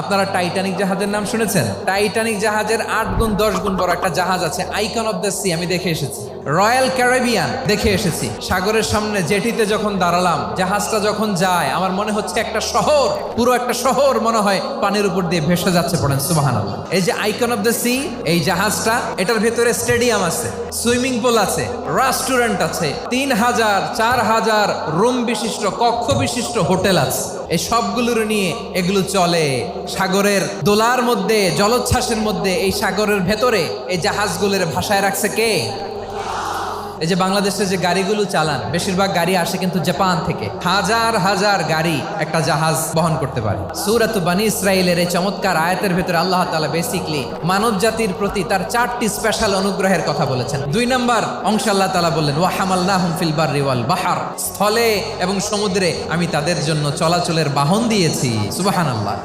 আপনারা টাইটানিক জাহাজের নাম শুনেছেন? টাইটানিক জাহাজের 8 গুণ 10 গুণ বড় একটা জাহাজ আছে, আইকন অফ দ্য সি, আমি দেখে এসেছি। রয়্যাল ক্যারিবিয়ান দেখে এসেছি। সাগরের সামনে জেটিতে যখন দাঁড়ালাম, জাহাজটা যখন যায়, আমার মনে হচ্ছে একটা শহর, পুরো একটা শহর মনে হয় পানির উপর দিয়ে ভেসে যাচ্ছে। পড়েন সুবহানাল্লাহ। এই যে আইকন অফ দ্য সি, এই জাহাজটা, এটার ভেতরে স্টেডিয়াম আছে, সুইমিং পুল আছে, রেস্টুরেন্ট আছে, 3000 4000 রুম বিশিষ্ট, কক্ষ বিশিষ্ট হোটেল আছে। এই সবগুলোর নিয়ে এগুলো চলে সাগরের দোলার মধ্যে, জলোচ্ছ্বাসের মধ্যে। এই সাগরের ভেতরে এই জাহাজগুলোর ভাষায় রাখছে কে? এই যে বাংলাদেশে যে গাড়িগুলো চালান, বেশিরভাগ গাড়ি আসে কিন্তু জাপান থেকে। হাজার হাজার গাড়ি একটা জাহাজ বহন করতে পারে। সূরাত বনী ইসরাঈলের এই চমৎকার আয়াতের ভেতরে আল্লাহ তাআলা বেসিকলি মানব জাতির প্রতি তার 4টি স্পেশাল অনুগ্রহের কথা বলেছেন। 2 নম্বর অংশে আল্লাহ তাআলা বললেন, ওয়া হামালনাহুম ফিল বাররি ওয়াল বাহর, স্থলে এবং সমুদ্রে আমি তাদের জন্য চলাচলের বাহন দিয়েছি। সুবহানাল্লাহ।